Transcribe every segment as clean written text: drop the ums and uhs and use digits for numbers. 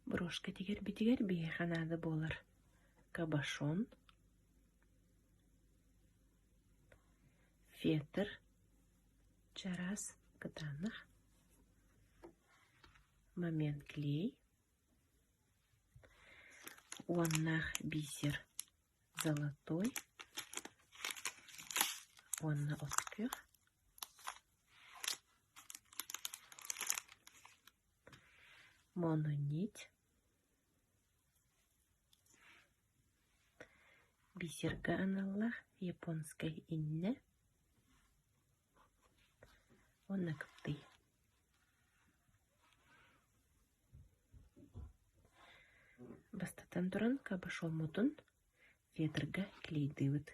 Брошка тигер битигер бие ханады болар. Кабашон, фетр, чарас кытанах, момент клей, уаннах бисер золотой, уанна откер, мононить, бисерга аналлах японской инне, уанна кыпты. Бастатан туран кабашол мутун фетрга клейдыбыт.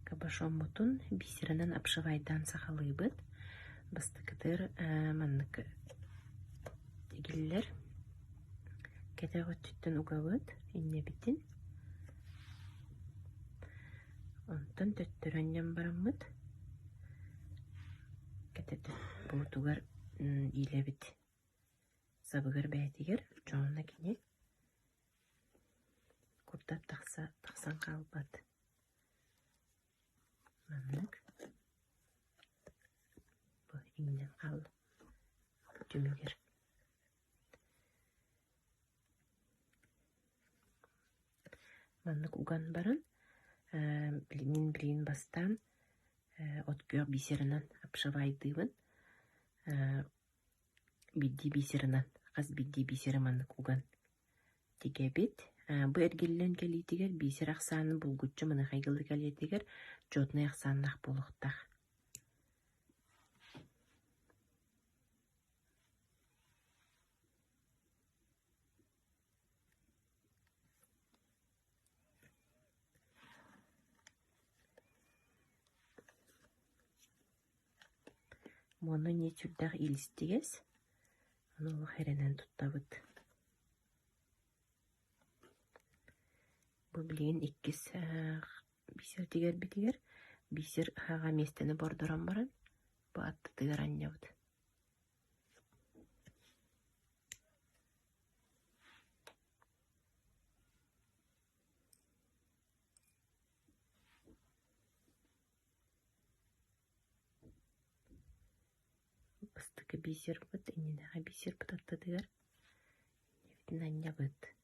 Кабашол мутун бисеринен апшывайдан сахалыбыт. Бастыкытыр маннык тегиллер кетегот түттен угабыт инне битин. Онтон төттөрөннен бараммыт. Кетет буутугар илебит. Сабыгар бәйтигер жоонна кине. Куртат тахсан калбат. Маннык. Бу иннен кал. Түмүгер. Маннык уган барын. Мин билин бастан откер бисеринен апшывайдыбын. Бидди бисеринен, каз бидди бисери маннык уган. Тигебит. Бу эргеллен келитигер бисер аксаны булгуччу мына хайгылды келитигер жотны аксаннах болуктах. Мону не түрдах илистигес, аны херенен туттабыт. Бу билген иккис бисер тигер битигер, бисер хага местени бордоран баран, бу атты тигер аннябыт. Бастыкы бисер быт, иннега бисер быт атты тигер, нефтин аннябыт.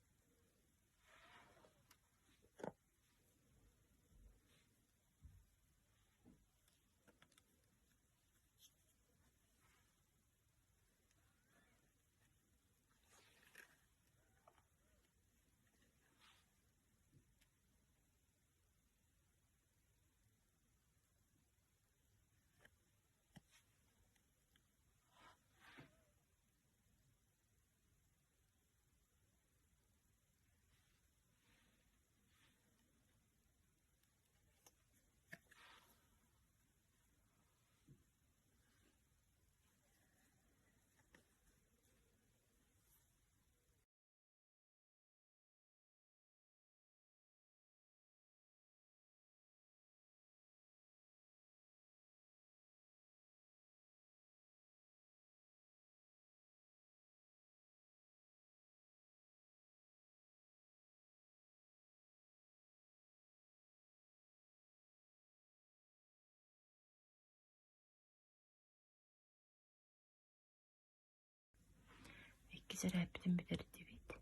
Сәрәптен бетерді бит.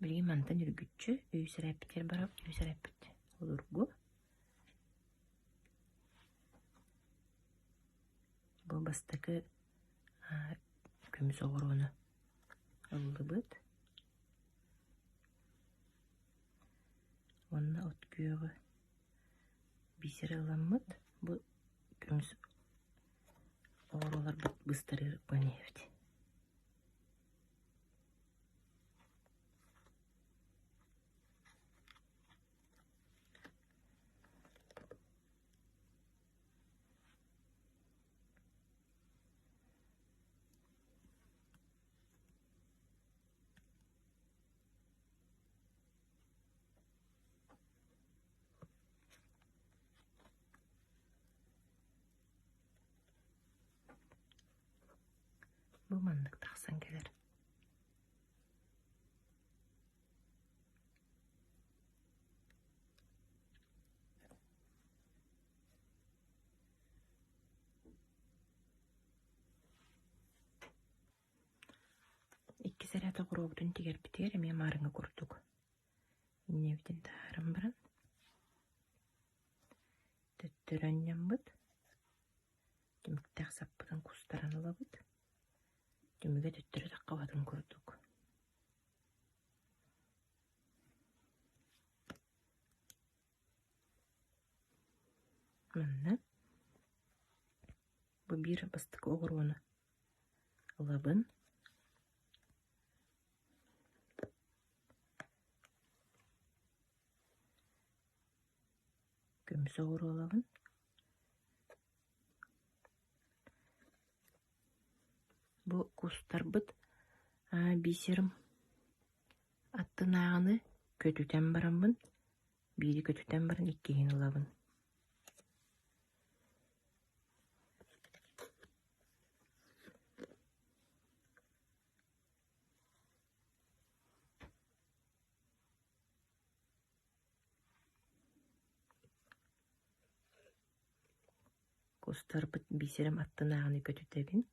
Білген мантан үргүтчі, үй сәрәптер барап, үй сәрәппет олургу. Бұл бастакы көміс оғыруыны алды бұд. Онна от күйігі бисер аламыд. Бұл көміс оғырулар бұстары бәнеевді. Bu manlık taqsan keler. İkki serata kurogdun tiger biter, eme marыңa kurduk. Nevdin tarım baran. Töttөрөн yambıt. Dümüktaq sapпытын кустаран алабыт. Dümüge töttөрө таккабатын курдук. Манна. Bu bir bıstık oğruğunu alabın. Gömüs oğru alabın. Bu kustarbıt bisirim attın ağını kötüten baranbın. Biri kötüten baran ikkeyin alabın. Kustarbıt bisirim attın ağını kötütebin.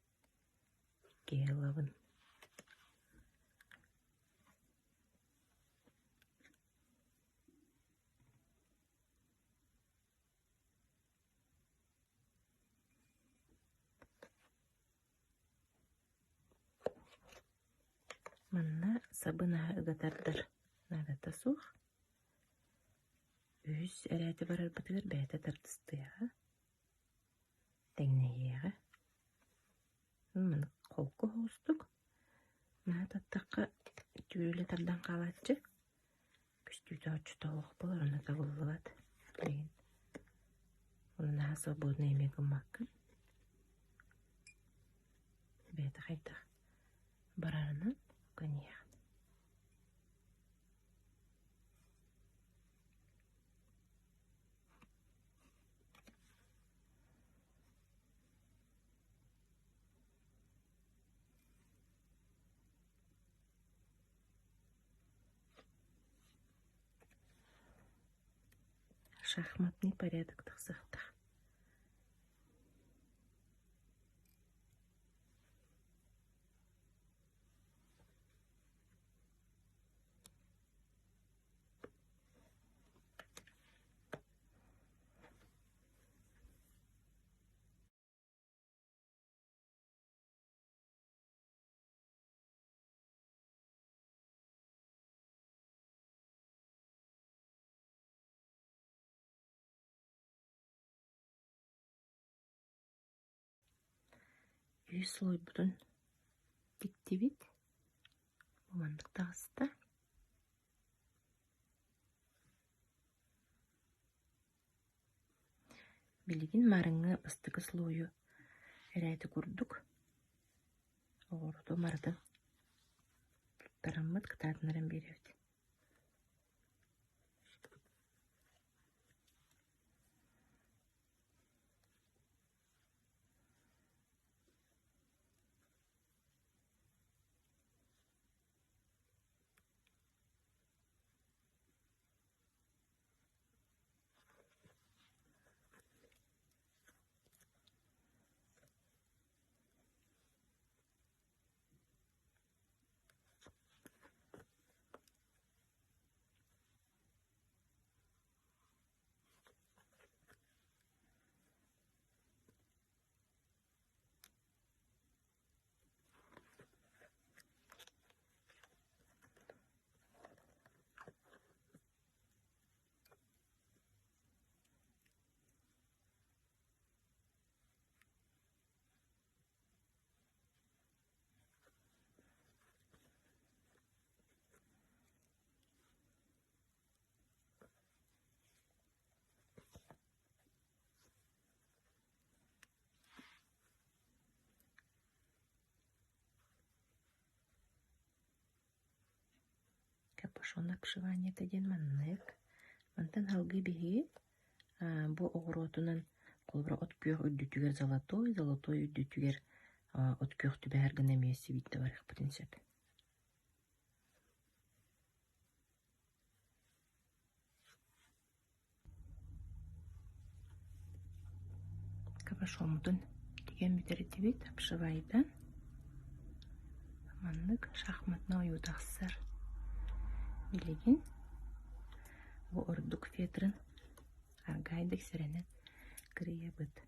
İkkeyin alabın. Manna sabına ıgatardır. Nadata suh. Üz ereti barar batılır beyte tartıstıya. Tegneyeğe. Mana kolku hostuk. Mana tattaqqa tüyüle tardan qalatçı. Küstüyde açıda oğuk bolar, ona da bulvalat. Onu daha свободно емегім маққын. Бәді қайда барарынан көне. Шахматный порядок тақсақта. Үй слой бұтын дикті бит. Омандық тағысты. Білеген марыңы бастығы слою әрәйті көрдік. Оғырды марды тұттарамыд қытатынырын беревді. Капюшон обшивания теден маннык. Мантан халгы биһи бу оғротунан колбра от күйөх үддүтүгер золотой үддүтүгер от көктү бәр гына месси битте бар бутын сөп. Кабашомутун деген битерити бит обшивайдан. Маннык шахматна оюдахсар. Билеген бу ордук фетрин аргайдык сиренен кырыя быт.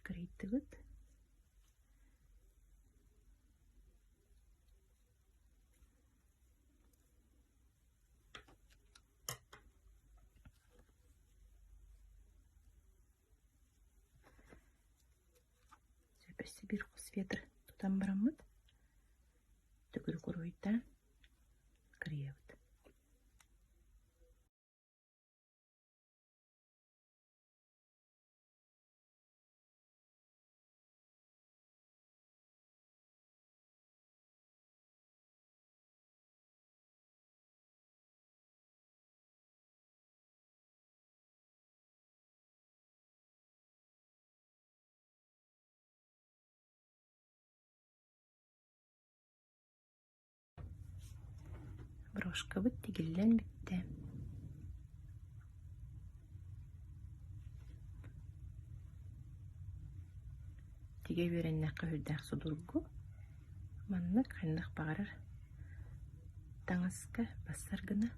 Кырыйты быт. Сөпесі бір қос ветр тутан барамыд. Түгір құройта кырыя быт. Брошка быт тигиллен битте. Тиге береннәк күйдәк судургу. Маннык хәндәк багарыр. Таңаска басар гына.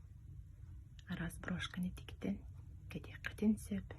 Арас брошканы тиктен. Кәдек кытен сөп.